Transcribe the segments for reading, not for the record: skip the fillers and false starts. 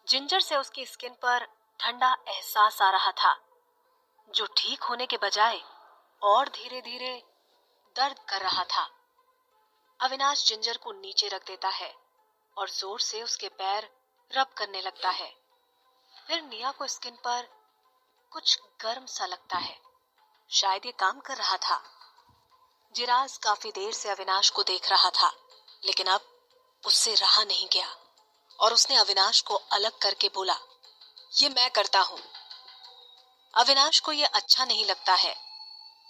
Ginger से उसकी skin पर ठंडा एहसास आ रहा था, जो ठीक होने के बजाय और धीरे धीरे दर्द कर रहा था। अविनाश जिंजर को नीचे रख देता है और जोर से उसके पैर रब करने लगता है। फिर निया को स्किन पर कुछ गर्म सा लगता है, शायद ये काम कर रहा था। जिराज काफी देर से अविनाश को देख रहा था, लेकिन अब उससे रहा नहीं गया और उसने अविनाश को अलग करके बोला, ये मैं करता हूं। अविनाश को ये अच्छा नहीं लगता है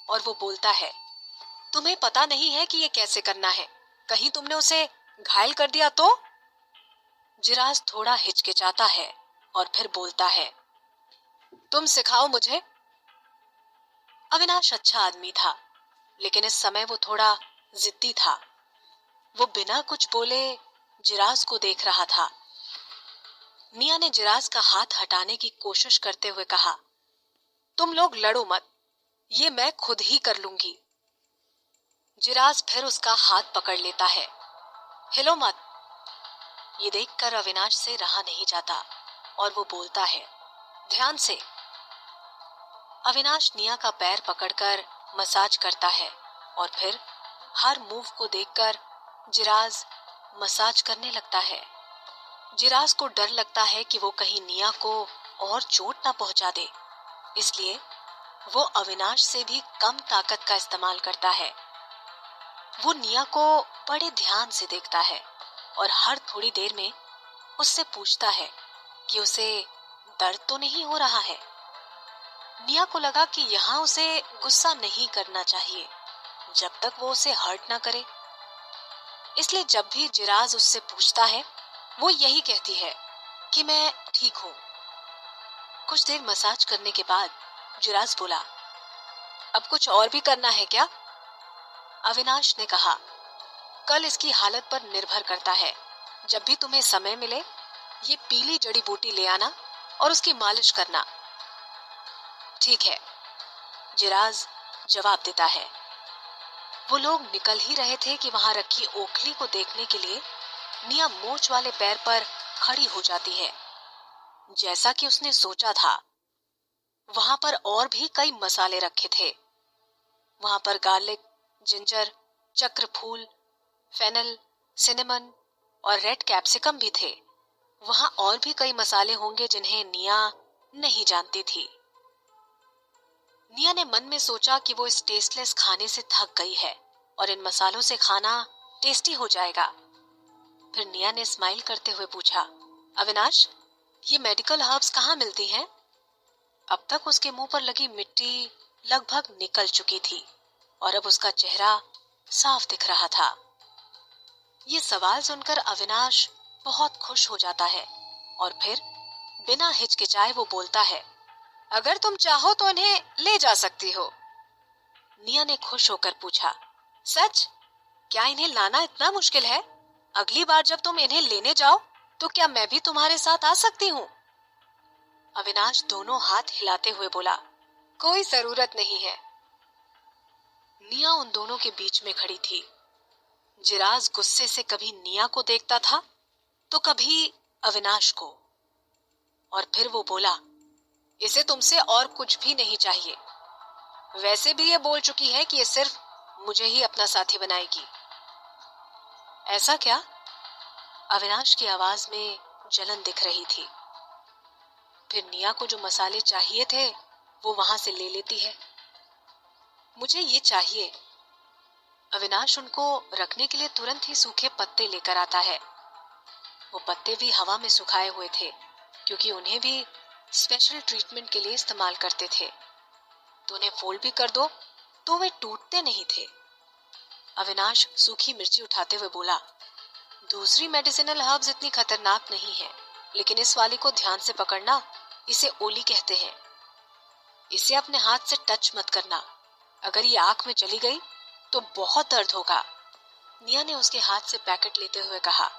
और वो बोलता है, तुम्हें पता नहीं है कि ये कैसे करना है, कहीं तुमने उसे घायल कर दिया तो? जिराज थोड़ा हिचकिचाता है और फिर बोलता है, तुम सिखाओ मुझे। अविनाश अच्छा आदमी था, लेकिन इस समय वो थोड़ा जिद्दी था। वो बिना कुछ बोले जिराज को देख रहा था। मिया ने जिराज का हाथ हटाने की कोशिश करते हुए कहा, तुम लोग लड़ो मत, ये मैं खुद ही कर लूंगी। जिराज फिर उसका हाथ पकड़ लेता है। हिलो मत। ये देखकर अविनाश से रहा नहीं जाता और वो बोलता है, ध्यान से। अविनाश निया का पैर पकड़कर मसाज करता है और फिर हर मूव को देखकर जिराज मसाज करने लगता है। जिराज को डर लगता है कि वो कहीं निया को और चोट ना पहुंचा दे, इसलिए वो अविनाश से भी कम ताकत का इस्तेमाल करता है। वो निया को बड़े ध्यान से देखता है और हर थोड़ी देर में उससे पूछता है कि उसे दर्द तो नहीं हो रहा है। निया को लगा कि यहाँ उसे गुस्सा नहीं करना चाहिए जब तक वो उसे हर्ट ना करे, इसलिए जब भी जिराज उससे पूछता है वो यही कहती है कि मैं ठीक हूं। कुछ देर मसाज करने के बाद जिराज बोला, अब कुछ और भी करना है क्या? अविनाश ने कहा, कल इसकी हालत पर निर्भर करता है। जब भी तुम्हें समय मिले ये पीली जड़ी बूटी ले आना और उसकी मालिश करना। ठीक है, जिराज जवाब देता है। वो लोग निकल ही रहे थे कि वहां रखी ओखली को देखने के लिए निया मोच वाले पैर पर खड़ी हो जाती है। जैसा कि उसने सोचा था, वहां पर और भी कई मसाले रखे थे। वहां पर गार्लिक, जिंजर, चक्र फूल, फेनल, सिनेमन और रेड कैप्सिकम भी थे। वहां और भी कई मसाले होंगे जिन्हें निया नहीं जानती थी। निया ने मन में सोचा कि वो इस टेस्टलेस खाने से थक गई है और इन मसालों से खाना टेस्टी हो जाएगा। फिर निया ने स्माइल करते हुए पूछा, अविनाश, ये मेडिकल हर्ब्स कहाँ मिलती हैं? अब तक उसके मुंह पर लगी मिट्टी लगभग निकल चुकी थी और अब उसका चेहरा साफ दिख रहा था। ये सवाल सुनकर अविनाश बहुत खुश हो जाता है और फिर बिना हिचकिचाए वो बोलता है, अगर तुम चाहो तो इन्हें ले जा सकती हो। निया ने खुश होकर पूछा, सच? क्या इन्हें लाना इतना मुश्किल है? अगली बार जब तुम इन्हें लेने जाओ तो क्या मैं भी तुम्हारे साथ आ सकती हूँ? अविनाश दोनों हाथ हिलाते हुए बोला, कोई जरूरत नहीं है। निया उन दोनों के बीच में खड़ी थी। जिराज गुस्से से कभी निया को देखता था तो कभी अविनाश को, और फिर वो बोला, इसे तुमसे और कुछ भी नहीं चाहिए। वैसे भी ये बोल चुकी है कि ये सिर्फ मुझे ही अपना साथी बनाएगी। ऐसा क्या? अविनाश की आवाज में जलन दिख रही थी। फिर निया को जो मसाले चाहिए थे वो वहां से ले लेती है। मुझे ये चाहिए। अविनाश उनको रखने के लिए तुरंत ही सूखे पत्ते लेकर आता है। वो पत्ते भी हवा में सुखाए हुए थे, क्योंकि उन्हें भी स्पेशल ट्रीटमेंट के लिए इस्तेमाल करते थे। तो उन्हें फोल्ड भी कर दो तो वे टूटते नहीं थे। अविनाश सूखी मिर्ची उठाते हुए बोला, दूसरी मेडिसिनल हर्ब्स इतनी खतरनाक नहीं है, लेकिन इस वाली को ध्यान से पकड़ना, इसे ओली कहते हैं। इसे अपने हाथ से टच मत करना, अगर ये आंख में चली गई तो बहुत दर्द होगा। निया ने उसके हाथ से पैकेट लेते हुए कहा,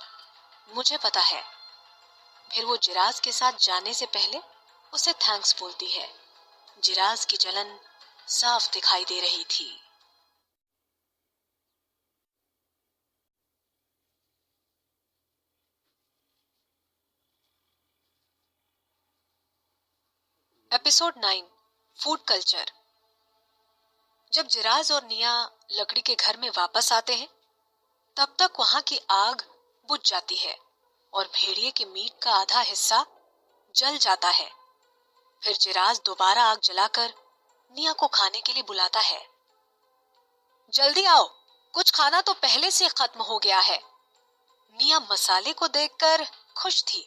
मुझे पता है। फिर वो जिराज के साथ जाने से पहले उसे थैंक्स बोलती है। जिराज की जलन साफ दिखाई दे रही थी। Episode 9 food culture. जब जिराज और निया लकड़ी के घर में वापस आते हैं तब तक वहां की आग बुझ जाती है और भेड़िए के मीट का आधा हिस्सा जल जाता है। फिर जिराज दोबारा आग जलाकर निया को खाने के लिए बुलाता है। जल्दी आओ, कुछ खाना तो पहले से खत्म हो गया है। निया मसाले को देखकर खुश थी।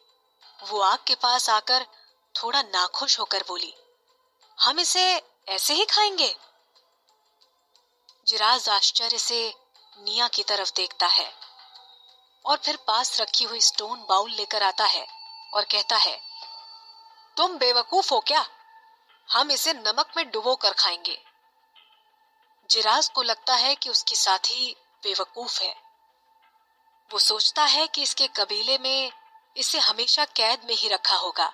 वो आग के पास आकर थोड़ा नाखुश होकर बोली, हम इसे ऐसे ही खाएंगे? जिराज आश्चर्य से निया की तरफ देखता है और फिर पास रखी हुई स्टोन बाउल लेकर आता है और कहता है, तुम बेवकूफ हो क्या? हम इसे नमक में डुबो कर खाएंगे। जिराज को लगता है कि उसकी साथी बेवकूफ है। वो सोचता है कि इसके कबीले में इसे हमेशा कैद में ही रखा होगा।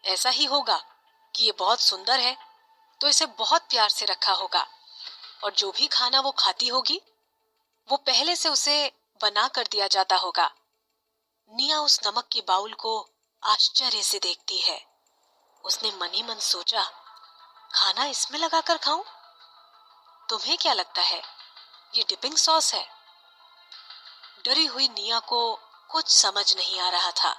ऐसा ही होगा कि ये बहुत सुंदर है तो इसे बहुत प्यार से रखा होगा और जो भी खाना वो खाती होगी वो पहले से उसे बना कर दिया जाता होगा। निया उस नमक की बाउल को आश्चर्य से देखती है। उसने मन ही मन सोचा, खाना इसमें लगाकर खाऊं? तुम्हें क्या लगता है ये डिपिंग सॉस है? डरी हुई निया को कुछ समझ नहीं आ रहा था।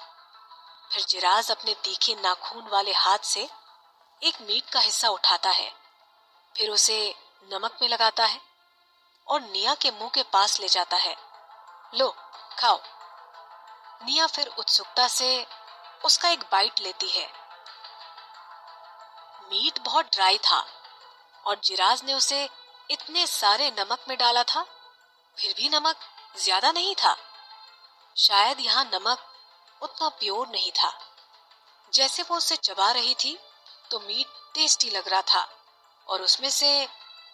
फिर जिराज अपने तीखे नाखून वाले हाथ से एक मीट का हिस्सा उठाता है, फिर उसे नमक में लगाता है और निया के मुंह के पास ले जाता है। लो, खाओ। निया फिर उत्सुकता से उसका एक बाइट लेती है। मीट बहुत ड्राई था और जिराज ने उसे इतने सारे नमक में डाला था, फिर भी नमक ज्यादा नहीं था। शायद यहाँ नमक उतना प्योर नहीं था। जैसे वो उसे चबा रही थी तो मीट टेस्टी लग रहा था और उसमें से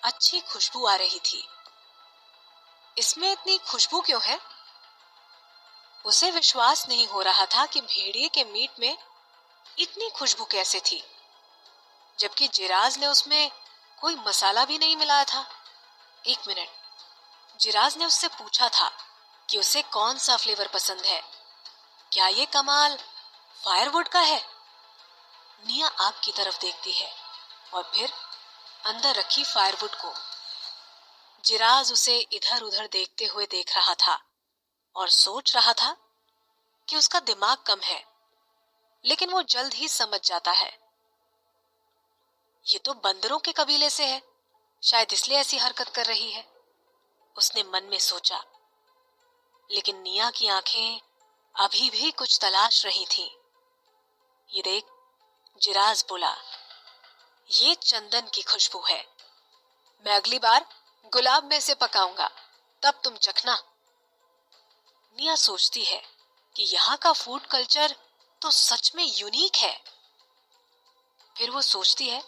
अच्छी खुशबू आ रही थी। इसमें इतनी खुशबू क्यों है? उसे विश्वास नहीं हो रहा था कि भेड़िए के मीट में इतनी खुशबू कैसे थी, जबकि जिराज ने उसमें कोई मसाला भी नहीं मिलाया था। एक मिनट, जिराज ने उससे पूछा था कि उसे कौन सा फ्लेवर पसंद है। क्या ये कमाल फायरवुड का है? निया आग की तरफ देखती है और फिर अंदर रखी फायरवुड को। जिराज उसे इधर उधर देखते हुए देख रहा था और सोच रहा था कि उसका दिमाग कम है, लेकिन वो जल्द ही समझ जाता है। ये तो बंदरों के कबीले से है, शायद इसलिए ऐसी हरकत कर रही है, उसने मन में सोचा। लेकिन निया की आंखें अभी भी कुछ तलाश रही थीं। ये देख, जिराज बोला, ये चंदन की खुशबू है। मैं अगली बार गुलाब में से पकाऊंगा, तब तुम चखना। निया सोचती है कि यहाँ का फूड कल्चर तो सच में यूनिक है। फिर वो सोचती है,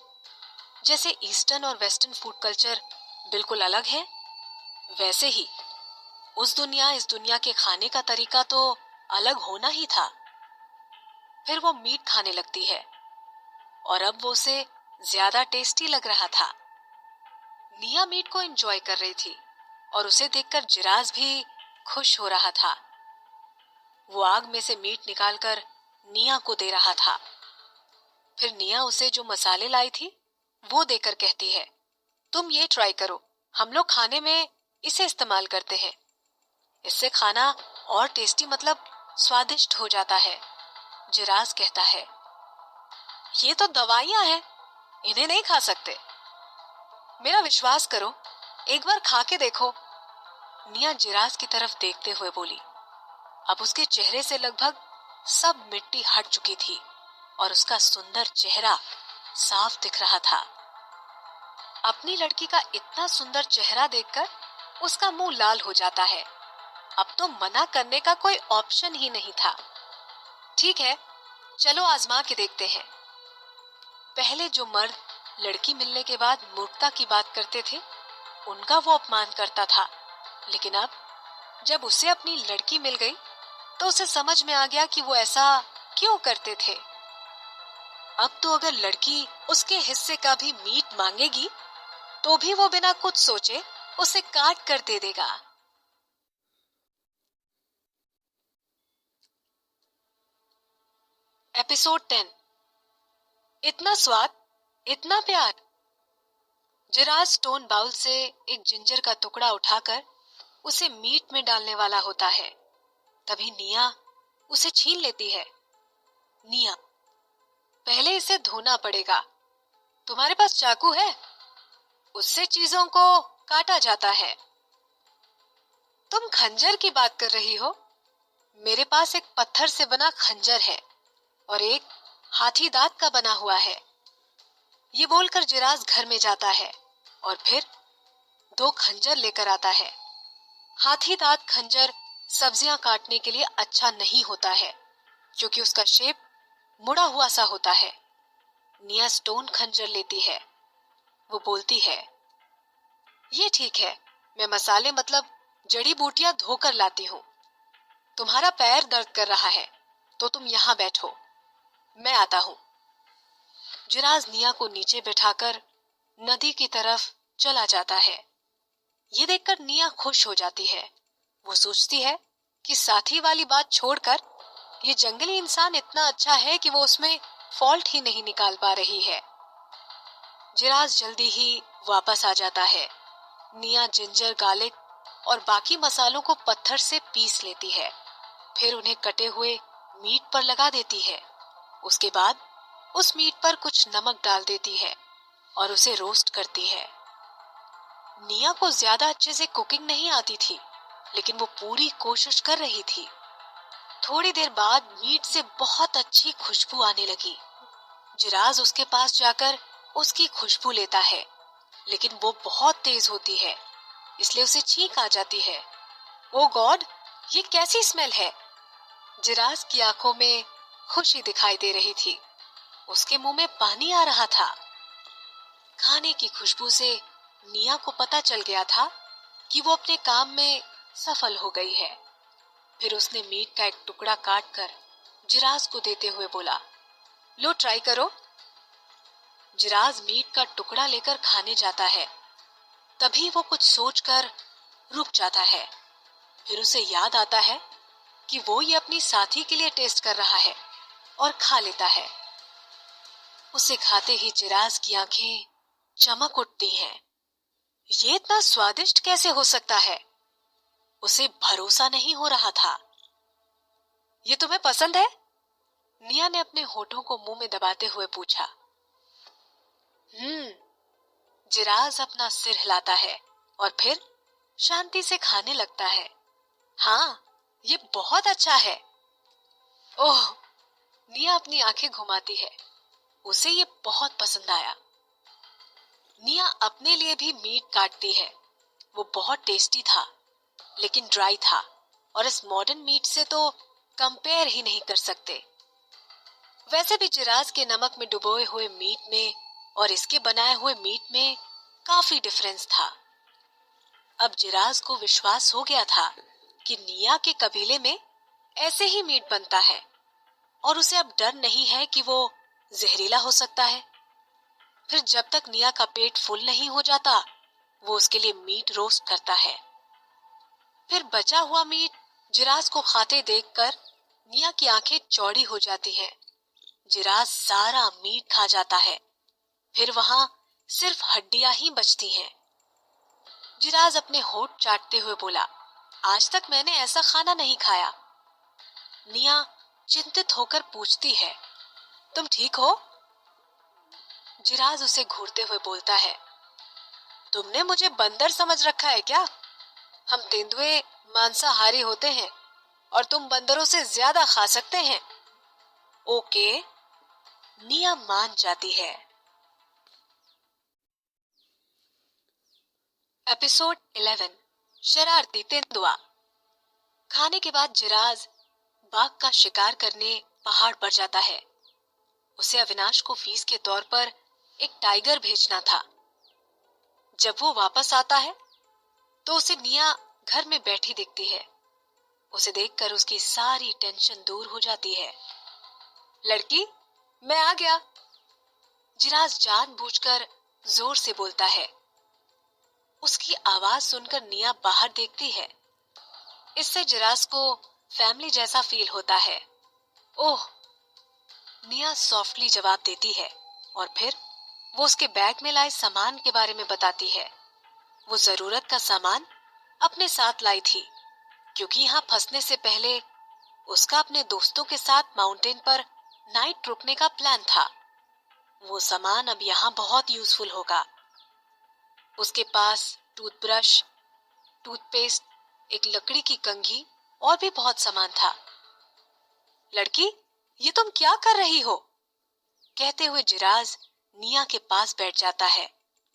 जैसे ईस्टर्न और वेस्टर्न फूड कल्चर बिल्कुल अलग है, वैसे ही इस दुनिया के खाने का तरीका तो अलग होना ही था। फिर वो मीट खाने लगती है और अब वो उसे ज्यादा टेस्टी लग रहा था। निया मीट को एंजॉय कर रही थी और उसे देखकर जिराज भी खुश हो रहा था। वो आग में से मीट निकालकर निया को दे रहा था। फिर निया उसे जो मसाले लाई थी वो देकर कहती है, तुम ये ट्राई करो, हम लोग खाने में इसे इस्तेमाल करते हैं। इससे खाना और टेस्टी मतलब स्वादिष्ट हो जाता है। जिराज कहता है, ये तो दवाइयां हैं, इन्हें नहीं खा सकते। मेरा विश्वास करो, एक बार खा के देखो। निया जिराज की तरफ देखते हुए बोली। अब उसके चेहरे से लगभग सब मिट्टी हट चुकी थी और उसका सुंदर चेहरा साफ दिख रहा था। अपनी लड़की का इतना सुंदर चेहरा देखकर उसका मुंह लाल हो जाता है। अब तो मना करने का कोई ऑप्शन ही नहीं था। ठीक है, चलो आजमा के देखते हैं। पहले जो मर्द लड़की मिलने के बाद मूर्खता की बात करते थे, उनका वो अपमान करता था, लेकिन अब जब उसे अपनी लड़की मिल गई तो उसे समझ में आ गया कि वो ऐसा क्यों करते थे। अब तो अगर लड़की उसके हिस्से का भी मीट मांगेगी तो भी वो बिना कुछ सोचे उसे काट कर दे देगा। एपिसोड 10 इतना स्वाद, इतना प्यार। जिराज स्टोन बाउल से एक जिंजर का टुकड़ा उठाकर उसे मीट में डालने वाला होता है। तभी निया उसे छीन लेती है। निया, पहले इसे धोना पड़ेगा। तुम्हारे पास चाकू है? उससे चीजों को काटा जाता है। तुम खंजर की बात कर रही हो? मेरे पास एक पत्थर से बना खंजर है और एक हाथी दांत का बना हुआ है। ये बोलकर जिराज घर में जाता है और फिर 2 खंजर लेकर आता है। हाथी दांत खंजर सब्जियां काटने के लिए अच्छा नहीं होता है क्योंकि उसका शेप मुड़ा हुआ सा होता है। निया स्टोन खंजर लेती है। वो बोलती है, ये ठीक है, मैं मसाले मतलब जड़ी बूटियां धोकर लाती हूँ। तुम्हारा पैर दर्द कर रहा है तो तुम यहाँ बैठो, मैं आता हूँ। जिराज निया को नीचे बैठाकर नदी की तरफ चला जाता है। ये देखकर निया खुश हो जाती है। वो सोचती है कि साथी वाली बात छोड़कर ये जंगली इंसान इतना अच्छा है कि वो उसमें फॉल्ट ही नहीं निकाल पा रही है। जिराज जल्दी ही वापस आ जाता है। निया जिंजर, गार्लिक और बाकी मसालों को पत्थर से पीस लेती है। फिर उन्हें कटे हुए मीट पर लगा देती है। उसके बाद उस मीट पर कुछ नमक डाल देती है और उसे रोस्ट करती है। निया को ज्यादा अच्छे से कुकिंग नहीं आती थी, लेकिन वो पूरी कोशिश कर रही थी। थोड़ी देर बाद मीट से बहुत अच्छी खुशबू आने लगी। जिराज उसके पास जाकर उसकी खुशबू लेता है, लेकिन वो बहुत तेज होती है, इसलिए उसे छींक आ जाती है। ओ गॉड, ये कैसी स्मेल है? जिराज की आंखों में खुशी दिखाई दे रही थी। उसके मुंह में पानी आ रहा था। खाने की खुशबू से निया को पता चल गया था कि वो अपने काम में सफल हो गई है। फिर उसने मीट का एक टुकड़ा काटकर जिराज को देते हुए बोला, लो ट्राई करो। जिराज मीट का टुकड़ा लेकर खाने जाता है। तभी वो कुछ सोचकर रुक जाता है। फिर उसे याद आता है कि वो ये अपनी साथी के लिए टेस्ट कर रहा है और खा लेता है। उसे खाते ही जिराज की आंखें चमक उठती हैं। ये इतना स्वादिष्ट कैसे हो सकता है? उसे भरोसा नहीं हो रहा था। ये तुम्हें पसंद है? निया ने अपने होठों को मुंह में दबाते हुए पूछा। जिराज अपना सिर हिलाता है और फिर शांति से खाने लगता है। हाँ, ये बहुत अच्छा है। ओह, निया अपनी आंखें घुमाती है। उसे ये बहुत पसंद आया। निया अपने लिए भी मीट काटती है। वो बहुत टेस्टी था, लेकिन ड्राई था और इस मॉडर्न मीट से तो कंपेयर ही नहीं कर सकते। वैसे भी जिराज के नमक में डुबोए हुए मीट में और इसके बनाए हुए मीट में काफी डिफरेंस था। अब जिराज को विश्वास हो गया था कि निया के कबीले में ऐसे ही मीट बनता है और उसे अब डर नहीं है कि वो जहरीला हो सकता है। फिर जब तक निया का पेट फुल नहीं हो जाता, वो उसके लिए मीट रोस्ट करता है। फिर बचा हुआ मीट जिराज को खाते देखकर निया की आंखें चौड़ी हो जाती हैं। जिराज सारा मीट खा जाता है। फिर वहां सिर्फ हड्डियां ही बचती हैं। जिराज अपने होठ चाटते हुए बोला, आज तक मैंने ऐसा खाना नहीं खाया। निया चिंतित होकर पूछती है, तुम ठीक हो? जिराज उसे घूरते हुए बोलता है, तुमने मुझे बंदर समझ रखा है क्या? हम तेंदुए मांसाहारी होते हैं और तुम बंदरों से ज्यादा खा सकते हैं। ओके, निया मान जाती है। एपिसोड 11, शरारती तेंदुआ। खाने के बाद जिराज बाघ का शिकार करने पहाड़ पर जाता है। उसे अविनाश को फीस के तौर पर एक टाइगर भेजना था। जब वो वापस आता है तो उसे निया घर में बैठी दिखती है। उसे देखकर उसकी सारी टेंशन दूर हो जाती है। लड़की, मैं आ गया। जिराज जानबूझकर जोर से बोलता है। उसकी आवाज सुनकर निया बाहर देखती है। इससे जिराज को फैमिली जैसा फील होता है। ओह, निया सॉफ्टली जवाब देती है। और फिर वो उसके बैग में लाए सामान के बारे में बताती है। वो जरूरत का सामान अपने साथ लाई थी क्योंकि यहाँ फंसने से पहले उसका अपने दोस्तों के साथ माउंटेन पर नाइट रुकने का प्लान था। वो सामान अब यहाँ बहुत यूजफुल होगा। उसके पास टूथब्रश, टूथपेस्ट, एक लकड़ी की कंघी और भी बहुत सामान था। लड़की, ये तुम क्या कर रही हो? कहते हुए जिराज निया के पास बैठ जाता है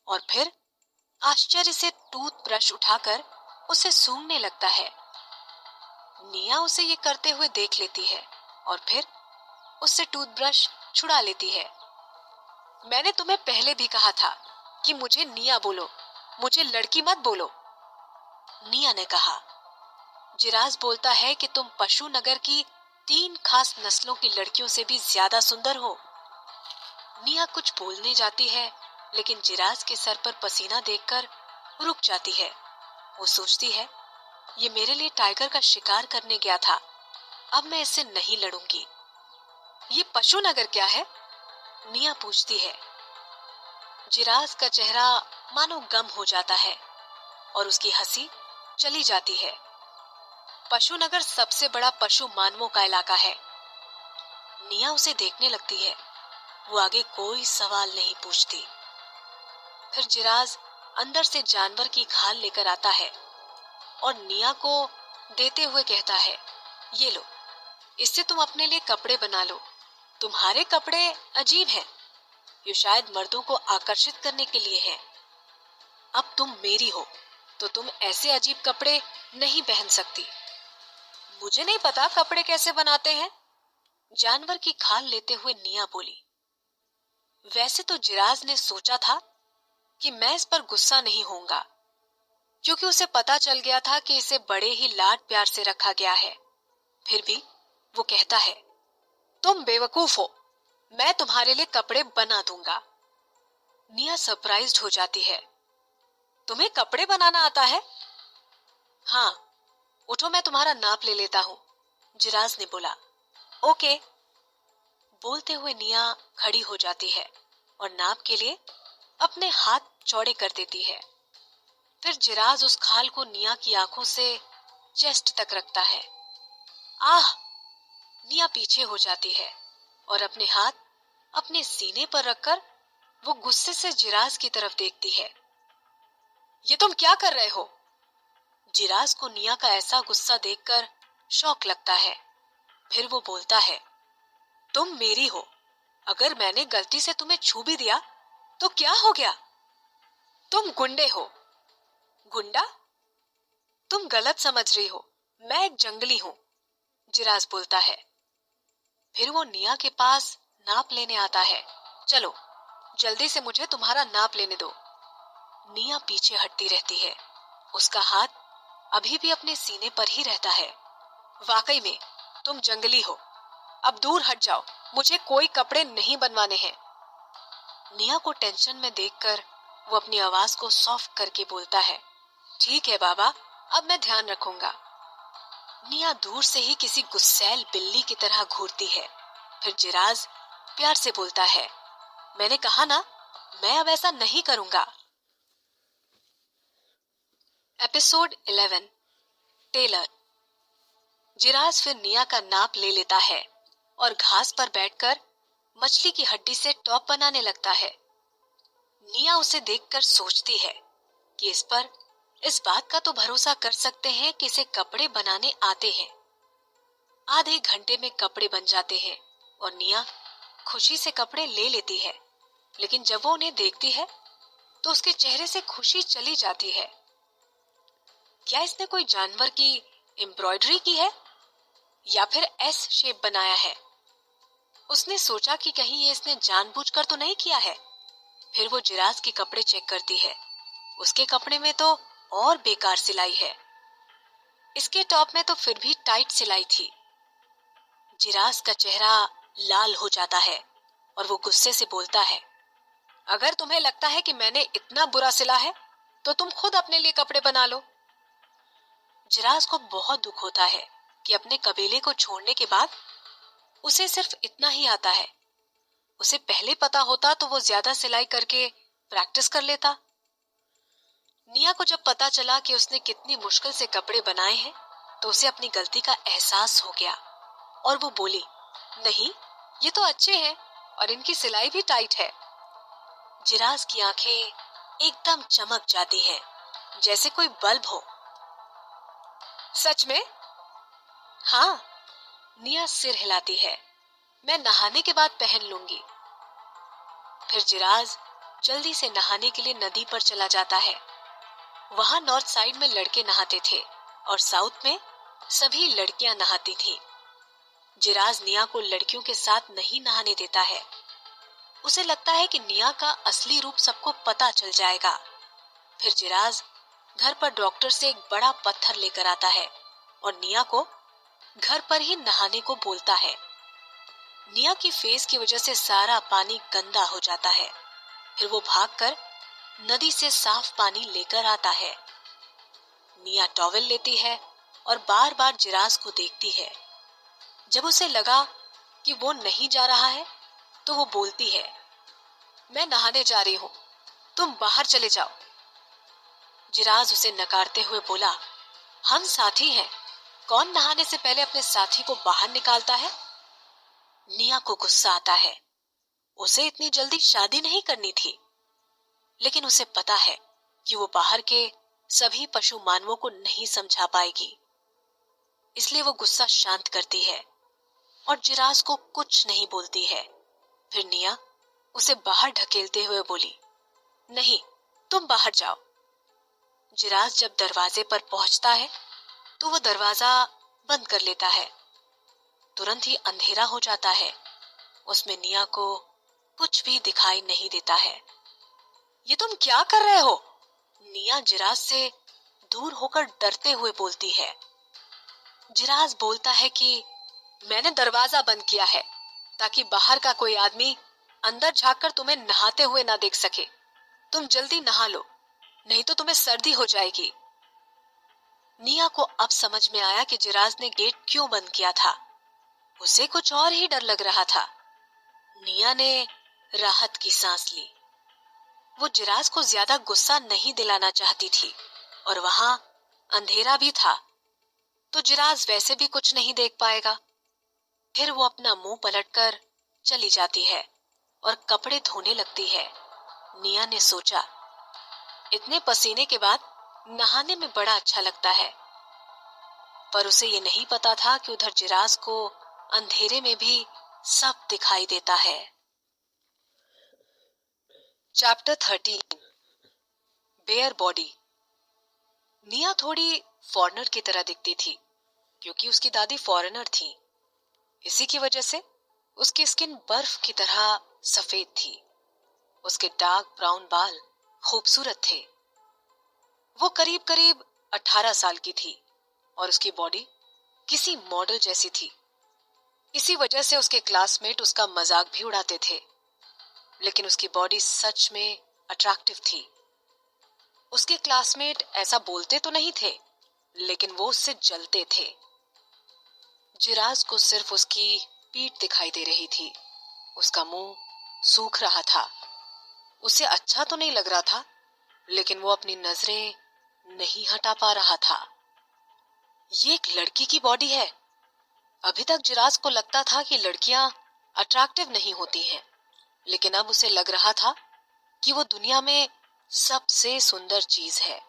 और फिर आश्चर्य से टूथब्रश उठाकर उसे सूंघने लगता है। निया उसे ये करते हुए देख लेती है और फिर उससे टूथब्रश छुड़ा लेती है। मैंने तुम्हें पहले भी कहा था कि मुझे निया बोलो, मुझे लड़की मत बोलो, निया ने कहा। जिराज बोलता है कि तुम पशु नगर की 3 खास नस्लों की लड़कियों से भी ज्यादा सुंदर हो। निया कुछ बोलने जाती है लेकिन जिराज के सर पर पसीना देखकर रुक जाती है। वो सोचती है, ये मेरे लिए टाइगर का शिकार करने गया था, अब मैं इससे नहीं लड़ूंगी। ये पशु नगर क्या है? निया पूछती है। जिराज का चेहरा मानो गम हो जाता है और उसकी हंसी चली जाती है। पशु नगर सबसे बड़ा पशु मानवों का इलाका है। निया उसे देखने लगती है। वो आगे कोई सवाल नहीं पूछती। फिर जिराज अंदर से जानवर की खाल लेकर आता है और निया को देते हुए कहता है, ये लो, इससे तुम अपने लिए कपड़े बना लो। तुम्हारे कपड़े अजीब हैं, ये शायद मर्दों को आकर्षित करने के लिए हैं। अब तुम मेरी हो तो तुम ऐसे अजीब कपड़े नहीं पहन सकती। मुझे नहीं पता कपड़े कैसे बनाते हैं, जानवर की खाल लेते हुए निया बोली। वैसे तो जिराज ने सोचा था कि मैं इस पर गुस्सा नहीं होऊंगा क्योंकि उसे पता चल गया था कि इसे बड़े ही लाड प्यार से रखा गया है। फिर भी वो कहता है, तुम बेवकूफ हो, मैं तुम्हारे लिए कपड़े बना दूंगा। निया सरप्राइज्ड हो जाती है। तुम्हें कपड़े बनाना आता है? हाँ, उठो, मैं तुम्हारा नाप ले लेता हूँ, जिराज ने बोला। ओके। बोलते हुए निया खड़ी हो जाती है और नाप के लिए अपने हाथ चौड़े कर देती है। फिर जिराज उस खाल को निया की आंखों से चेस्ट तक रखता है। आह! निया पीछे हो जाती है और अपने हाथ अपने सीने पर रखकर वो गुस्से से जिराज की तरफ देखती है। ये तुम क्या कर रहे हो? जिराज को निया का ऐसा गुस्सा देखकर शौक लगता है। फिर वो बोलता है, तुम मेरी हो, अगर मैंने गलती से तुम्हें छू भी दिया तो क्या हो गया? तुम गुंडे हो। गुंडा? तुम गलत समझ रही हो, मैं एक जंगली हूं, जिराज बोलता है। फिर वो निया के पास नाप लेने आता है। चलो, जल्दी से मुझे तुम्हारा नाप लेने दो। निया पीछे हटती रहती है। उसका हाथ अभी भी अपने सीने पर ही रहता है। वाकई में तुम जंगली हो, अब दूर हट जाओ, मुझे कोई कपड़े नहीं बनवाने हैं। निया को टेंशन में देखकर वो अपनी आवाज को सॉफ्ट करके बोलता है, ठीक है बाबा, अब मैं ध्यान रखूंगा। निया दूर से ही किसी गुस्सैल बिल्ली की तरह घूरती है। फिर जिराज प्यार से बोलता है, मैंने कहा ना, मैं अब ऐसा नहीं करूंगा। Episode 11, Taylor. जिराज फिर निया का नाप ले लेता है और घास पर बैठकर मछली की हड्डी से टॉप बनाने लगता है। निया उसे देखकर सोचती है कि इस बात का तो भरोसा कर सकते हैं कि इसे कपड़े बनाने आते हैं। आधे घंटे में कपड़े बन जाते हैं और निया खुशी से कपड़े ले लेती है, लेकिन जब वो उन्हें देखती है तो उसके चेहरे से खुशी चली जाती है। क्या इसने कोई जानवर की एम्ब्रॉयडरी की है या फिर एस शेप बनाया है? उसने सोचा कि कहीं ये इसने जानबूझकर तो नहीं किया है। फिर वो जिराज के कपड़े चेक करती है। उसके कपड़े में तो और बेकार सिलाई है। इसके टॉप में तो फिर भी टाइट सिलाई थी। जिराज का चेहरा लाल हो जाता है और वो गुस्से से बोलता है, अगर तुम्हें लगता है कि मैंने इतना बुरा सिला है तो तुम खुद अपने लिए कपड़े बना लो। जिराज को बहुत दुख होता है कि अपने कबीले को छोड़ने के बाद उसे सिर्फ इतना ही आता है। उसे पहले पता होता तो वो ज्यादा सिलाई करके प्रैक्टिस कर लेता। निया को जब पता चला कि उसने कितनी मुश्किल से कपड़े बनाए हैं तो उसे अपनी गलती का एहसास हो गया और वो बोली, नहीं, ये तो अच्छे हैं और इनकी सिलाई भी टाइट है। जिराज की आंखें एकदम चमक जाती हैं, जैसे कोई बल्ब हो। सच में? हाँ, निया सिर हिलाती है। मैं नहाने के बाद पहन लूंगी। फिर जिराज जल्दी से नहाने के लिए नदी पर चला जाता है। वहां नॉर्थ साइड में लड़के नहाते थे और साउथ में सभी लड़कियां नहाती थीं। जिराज निया को लड़कियों के साथ नहीं नहाने देता है। उसे लगता है कि निया का असली रूप सबको पता चल जाएगा। फिर जिराज घर पर डॉक्टर से एक बड़ा पत्थर लेकर आता है और निया को घर पर ही नहाने को बोलता है। निया की फेस की वजह से सारा पानी गंदा हो जाता है। फिर वो भागकर नदी से साफ पानी लेकर आता है। निया टॉवेल लेती है और बार बार जिराज को देखती है। जब उसे लगा कि वो नहीं जा रहा है तो वो बोलती है, मैं नहाने जा रही हूं, तुम बाहर चले जाओ। जिराज उसे नकारते हुए बोला, हम साथी हैं, कौन नहाने से पहले अपने साथी को बाहर निकालता है? निया को गुस्सा आता है। उसे इतनी जल्दी शादी नहीं करनी थी, लेकिन उसे पता है कि वो बाहर के सभी पशु मानवों को नहीं समझा पाएगी। इसलिए वो गुस्सा शांत करती है और जिराज को कुछ नहीं बोलती है। फिर निया उसे बाहर ढकेलते हुए बोली, नहीं, तुम बाहर जाओ। जिराज जब दरवाजे पर पहुंचता है तो वो दरवाजा बंद कर लेता है। तुरंत ही अंधेरा हो जाता है। उसमें निया को कुछ भी दिखाई नहीं देता है। ये तुम क्या कर रहे हो? निया जिराज से दूर होकर डरते हुए बोलती है। जिराज बोलता है कि मैंने दरवाजा बंद किया है ताकि बाहर का कोई आदमी अंदर झांककर तुम्हें नहाते हुए ना देख सके। तुम जल्दी नहा लो, नहीं तो तुम्हें सर्दी हो जाएगी। निया को अब समझ में आया कि जिराज ने गेट क्यों बंद किया था। उसे कुछ और ही डर लग रहा था। निया ने राहत की सांस ली। वो जिराज को ज्यादा गुस्सा नहीं दिलाना चाहती थी और वहां अंधेरा भी था, तो जिराज वैसे भी कुछ नहीं देख पाएगा। फिर वो अपना मुंह पलटकर चली जाती है और कपड़े धोने लगती है। निया ने सोचा, इतने पसीने के बाद नहाने में बड़ा अच्छा लगता है। पर उसे ये नहीं पता था कि उधर जिराज को अंधेरे में भी सब दिखाई देता है। Chapter 13, bare body. निया थोड़ी फॉरेनर की तरह दिखती थी क्योंकि उसकी दादी फॉरेनर थी। इसी की वजह से उसकी स्किन बर्फ की तरह सफेद थी। उसके डार्क ब्राउन बाल खूबसूरत थे। वो करीब करीब 18 साल की थी और उसकी बॉडी किसी मॉडल जैसी थी। इसी वजह से उसके क्लासमेट उसका मजाक भी उड़ाते थे। लेकिन उसकी बॉडी सच में अट्रैक्टिव थी। उसके क्लासमेट ऐसा बोलते तो नहीं थे, लेकिन वो उससे जलते थे। जिराज को सिर्फ उसकी पीठ दिखाई दे रही थी। उसका मुंह सूख रहा था। उसे अच्छा तो नहीं लग रहा था, लेकिन वो अपनी नजरें नहीं हटा पा रहा था। ये एक लड़की की बॉडी है। अभी तक जिराज को लगता था कि लड़कियां अट्रैक्टिव नहीं होती हैं, लेकिन अब उसे लग रहा था कि वो दुनिया में सबसे सुंदर चीज है।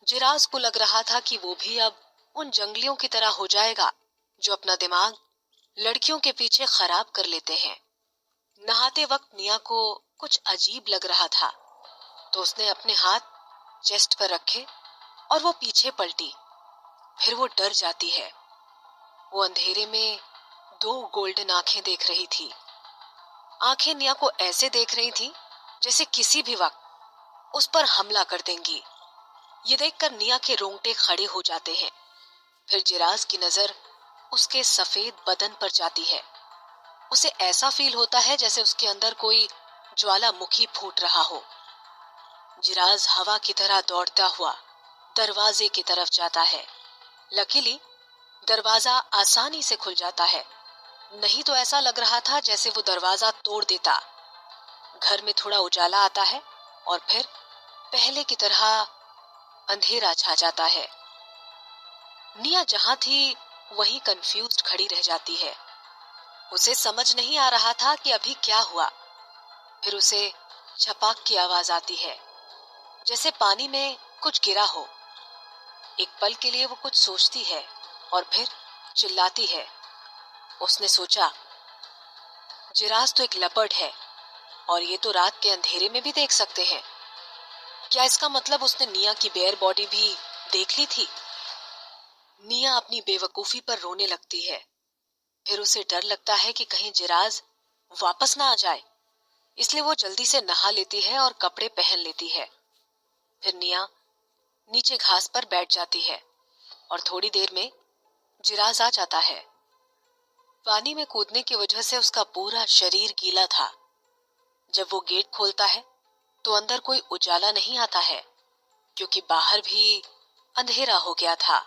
जिराज को लग रहा था कि वो भी अब उन जंगलियों की तरह हो जाएगा जो अपना दिमाग लड़कियों के पीछे खराब कर लेते हैं। नहाते वक्त निया को कुछ अजीब लग रहा था, तो उसने अपने हाथ चेस्ट पर रखे और वो पीछे पलटी। फिर वो डर जाती है। वो अंधेरे में 2 गोल्डन आंखें देख रही थी। आंखें निया को ऐसे देख रही थी जैसे किसी भी वक्त उस पर हमला कर देंगी। ये देखकर निया के रोंगटे खड़े हो जाते हैं। फिर जिराज की नजर उसके सफेद बदन पर जाती है। उसे ऐसा फील होता है जैसे उसके अंदर कोई ज्वालामुखी फूट रहा हो। जिराज हवा की तरह दौड़ता हुआ दरवाजे की तरफ जाता है। लकीली दरवाजा आसानी से खुल जाता है नहीं तो ऐसा लग रहा था जैसे वो दरवाजा तोड़ देता। घर में थोड़ा उजाला आता है और फिर पहले की तरह अंधेरा छा जाता है। निया जहां थी वहीं कंफ्यूज्ड खड़ी रह जाती है। उसे समझ नहीं आ रहा था कि अभी क्या हुआ। फिर उसे छपाक की आवाज आती है, जैसे पानी में कुछ गिरा हो। एक पल के लिए वो कुछ सोचती है और फिर चिल्लाती है। उसने सोचा, जिराज तो एक लेपर्ड है और ये तो रात के अंधेरे में भी देख सकते हैं। क्या इसका मतलब उसने निया की बेयर बॉडी भी देख ली थी? निया अपनी बेवकूफी पर रोने लगती है। फिर उसे डर लगता है कि कहीं जिराज वापस ना आ जाए, इसलिए वो जल्दी से नहा लेती है और कपड़े पहन लेती है। फिर निया नीचे घास पर बैठ जाती है और थोड़ी देर में जिराज आ जाता है। पानी में कूदने की वजह से उसका पूरा शरीर गीला था। जब वो गेट खोलता है तो अंदर कोई उजाला नहीं आता है, क्योंकि बाहर भी अंधेरा हो गया था।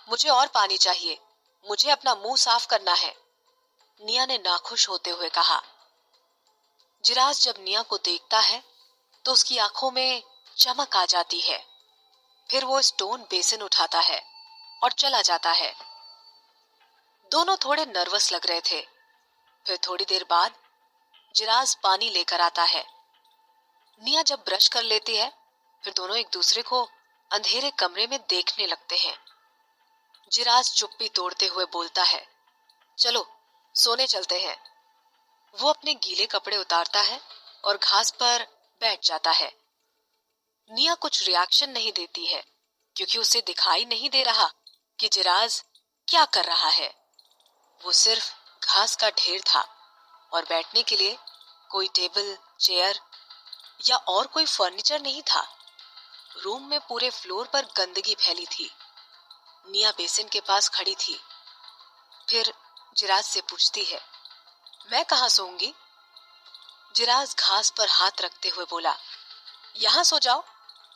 मुझे और पानी चाहिए, मुझे अपना मुंह साफ करना है, निया ने नाखुश होते हुए कहा। जिराज जब निया को देखता है तो उसकी आंखों में चमक आ जाती है। फिर वो स्टोन बेसिन उठाता है और चला जाता है। दोनों थोड़े नर्वस लग रहे थे। फिर थोड़ी देर बाद जिराज पानी लेकर आता है। निया जब ब्रश कर लेती है, फिर दोनों एक दूसरे को अंधेरे कमरे में देखने लगते हैं। जिराज चुप्पी तोड़ते हुए बोलता है, चलो सोने चलते हैं। वो अपने गीले कपड़े उतारता है और घास पर बैठ जाता है। निया कुछ रिएक्शन नहीं देती है, क्योंकि उसे दिखाई नहीं दे रहा कि जिराज क्या कर रहा है। वो सिर्फ घास का ढेर था और बैठने के लिए कोई टेबल, चेयर या और कोई फर्नीचर नहीं था। रूम में पूरे फ्लोर पर गंदगी फैली थी। निया बेसिन के पास खड़ी थी। फिर जिराज से पूछती है, मैं कहाँ सोऊंगी? जिराज घास पर हाथ रखते हुए बोला, यहाँ सो जाओ।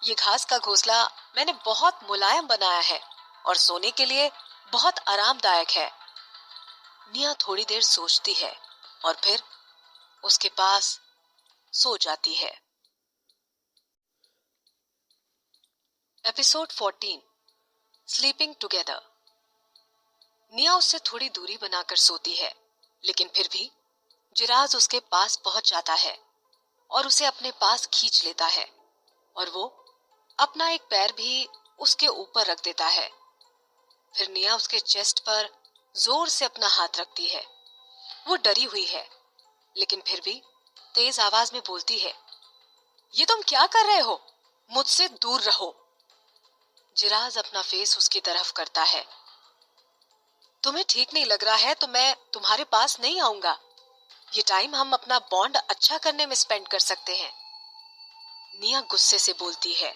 ये घास का घोंसला मैंने बहुत मुलायम बनाया है और सोने के लिए बहुत आरामदायक है। निया थोड़ी देर सोचती है और फिर उसके पास सो जाती है। Episode 14, sleeping together. निया उससे थोड़ी दूरी बनाकर सोती है, लेकिन फिर भी जिराज उसके पास पहुंच जाता है और उसे अपने पास खींच लेता है और वो अपना एक पैर भी उसके ऊपर रख देता है। फिर निया उसके चेस्ट पर जोर से अपना हाथ रखती है। वो डरी हुई है, लेकिन फिर भी तेज आवाज में बोलती है, ये तुम क्या कर रहे हो? मुझसे दूर रहो। जिराज अपना फेस उसकी तरफ करता है। तुम्हें ठीक नहीं लग रहा है तो मैं तुम्हारे पास नहीं आऊंगा। ये टाइम हम अपना बॉन्ड अच्छा करने में स्पेंड कर सकते हैं। निया गुस्से से बोलती है,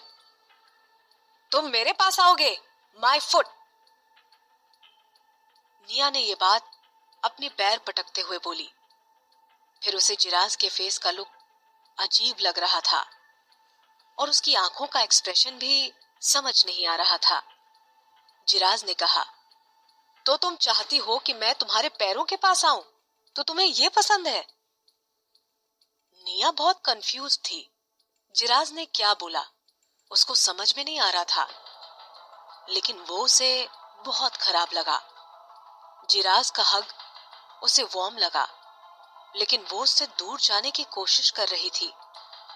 तुम मेरे पास आओगे? My foot. निया ने ये बात अपनी पैर पटकते हुए बोली। फिर उसे जिराज के फेस का लुक अजीब लग रहा था और उसकी आंखों का एक्सप्रेशन भी समझ नहीं आ रहा था। जिराज ने कहा, तो तुम चाहती हो कि मैं तुम्हारे पैरों के पास आऊं? तो तुम्हें ये पसंद है? निया बहुत कंफ्यूज थी। जिराज ने क्या बोला उसको समझ में नहीं आ रहा था, लेकिन वो उसे बहुत खराब लगा। जिराज का हग उसे वार्म लगा, लेकिन वो उससे दूर जाने की कोशिश कर रही थी।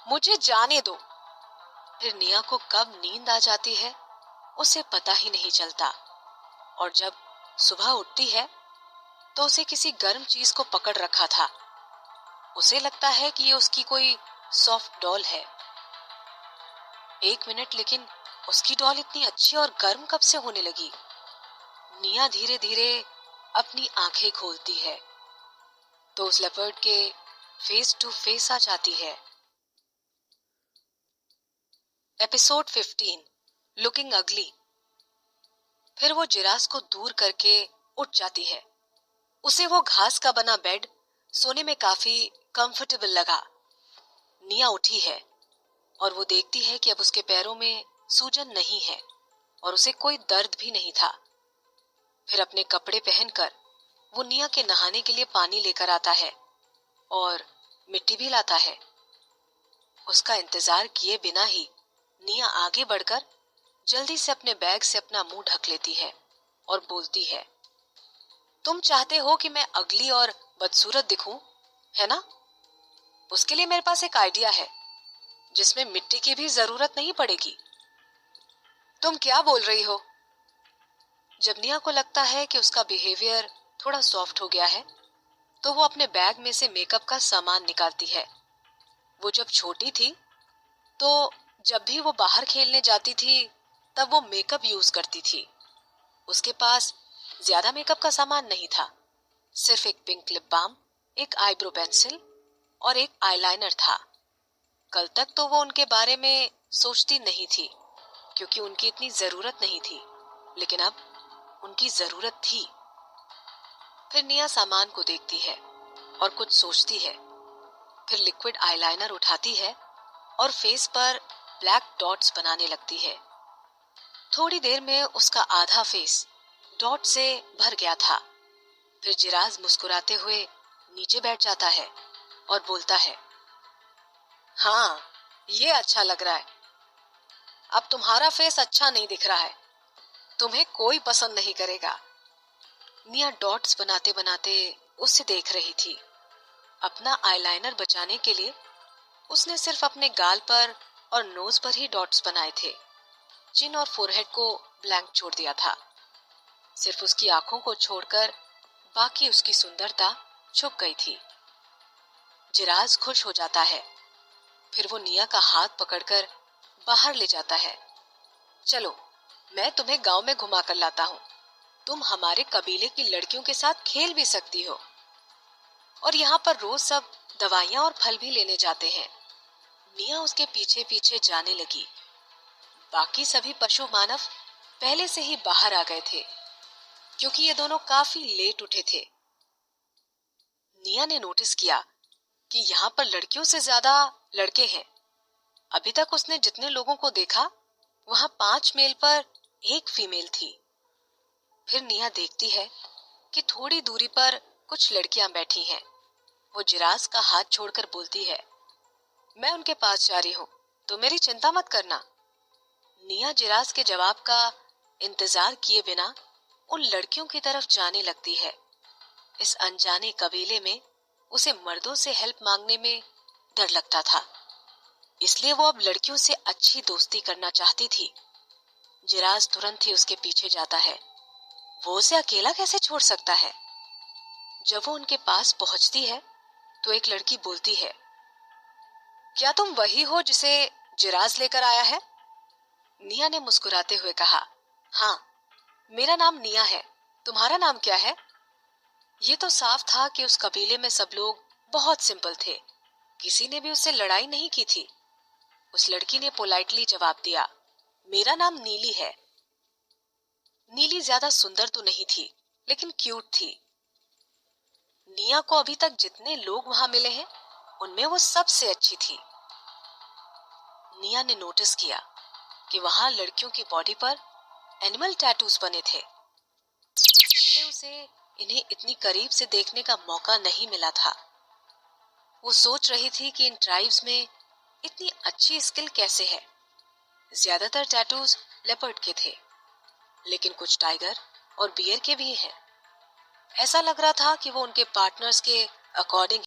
मुझे जाने दो। फिर निया को कब नींद आ जाती है उसे पता ही नहीं चलता, और जब सुबह उठती है तो उसे किसी गर्म चीज को पकड़ रखा था। उसे लगता है कि ये उसकी कोई सॉफ्ट डॉल है। एक मिनट, लेकिन उसकी डॉल इतनी अच्छी और गर्म कब से होने लगी? निया धीरे धीरे अपनी आंखें खोलती है तो उस लेपर्ड के फेस टू फेस आ जाती है। एपिसोड 15, लुकिंग अगली। फिर वो जिराज को दूर करके उठ जाती है। उसे वो घास का बना बेड सोने में काफी कंफर्टेबल लगा। निया उठी है और वो देखती है कि अब उसके पैरों में सूजन नहीं है और उसे कोई दर्द भी नहीं था। फिर अपने कपड़े पहनकर वो निया के नहाने के लिए पानी लेकर आता है और मिट्टी भी लाता है। उसका इंतजार किए बिना ही निया आगे बढ़कर जल्दी से अपने बैग से अपना मुंह ढक लेती है और बोलती है, तुम चाहते हो कि मैं अगली और बदसूरत दिखूं, है ना? उसके लिए मेरे पास एक आइडिया है जिसमें मिट्टी की भी जरूरत नहीं पड़ेगी। तुम क्या बोल रही हो? जब निया को लगता है कि उसका बिहेवियर थोड़ा सॉफ्ट हो गया है, तो वो अपने बैग में से मेकअप का सामान निकालती है। वो जब छोटी थी तो जब भी वो बाहर खेलने जाती थी तब वो मेकअप यूज करती थी। उसके पास ज्यादा मेकअप का सामान नहीं था, सिर्फ एक पिंक लिप बाम, एक आईब्रो पेंसिल और एक आईलाइनर था। कल तक तो वो उनके बारे में सोचती नहीं थी क्योंकि उनकी इतनी जरूरत नहीं थी, लेकिन अब उनकी जरूरत थी। फिर निया सामान को देखती है और कुछ सोचती है, फिर लिक्विड आईलाइनर उठाती है और फेस पर ब्लैक डॉट्स बनाने लगती है। थोड़ी देर में उसका आधा फेस डॉट से भर गया था। फिर जिराज मुस्कुराते हुए नीचे बैठ जाता है और बोलता है, हाँ, ये अच्छा लग रहा है। अब तुम्हारा फेस अच्छा नहीं दिख रहा है, तुम्हें कोई पसंद नहीं करेगा। निया डॉट्स बनाते बनाते उसे देख रही थी। अपना आईलाइनर बचाने के लिए उसने सिर्फ अपने गाल पर और नोज पर ही डॉट्स बनाए थे। चिन और फोरहेड को ब्लैंक छोड़ दिया था। सिर्फ उसकी आंखों को छोड़कर बाकी उसकी सुंदरता छुप गई थी। जिराज खुश हो जाता है। फिर वो निया का हाथ पकड़कर बाहर ले जाता है। चलो, मैं तुम्हें गांव में घुमा कर लाता हूँ। तुम हमारे कबीले की लड़कियों के साथ खेल भी सकती हो। और यहाँ पर रोज सब दवाइयाँ और फल भी लेने जाते हैं। निया उसके पीछे पीछे जाने लगी। बाकी सभी पशु मानव पहले से ही बाहर आ गए थे क्योंकि ये दोनों काफी लेट उठे थे। निया ने नोटिस किया कि यहाँ पर लड़कियों से ज्यादा लड़के हैं। अभी तक उसने जितने लोगों को देखा वहां 5 मेल पर एक फीमेल थी। फिर निया देखती है कि थोड़ी दूरी पर कुछ लड़कियां बैठी हैं। वो जिराज का हाथ छोड़कर बोलती है, मैं उनके पास जा रही हूँ, तो मेरी चिंता मत करना। निया जिराज के जवाब का इंतजार किए बिना उन लड़कियों की तरफ जाने लगती है। इस अनजाने कबीले में उसे मर्दों से हेल्प मांगने में डर लगता था, इसलिए वो अब लड़कियों से अच्छी दोस्ती करना चाहती थी। जिराज तुरंत ही उसके पीछे जाता है। वो उसे अकेला कैसे छोड़ सकता है? जब वो उनके पास पहुंचती है तो एक लड़की बोलती है, क्या तुम वही हो जिसे जिराज लेकर आया है? निया ने मुस्कुराते हुए कहा, हाँ, मेरा नाम निया है। तुम्हारा नाम क्या है? ये तो साफ था कि उस कबीले में सब लोग बहुत सिंपल थे। किसी ने भी उससे लड़ाई नहीं की थी। उस लड़की ने पोलाइटली जवाब दिया, मेरा नाम नीली है। नीली ज्यादा सुंदर तो नहीं थी, लेकिन क्यूट थी। निया को अभी तक जितने लोग वहां मिले हैं उनमें वो सबसे अच्छी थी। निया ने नोटिस किया कि वहां लड़कियों की बॉडी पर एनिमल टैटूज बने थे। पहले उसे इन्हें इतनी करीब से देखने का मौका नहीं मिला था। वो सोच रही थी कि इन ट्राइब्स में इतनी अच्छी स्किल कैसे है। ज्यादातर टैटूज लेपर्ड के थे, लेकिन कुछ टाइगर और बियर के भी हैं। ऐसा लग रहा था कि वो उनके पार्टनर्स के अकॉर्डिंग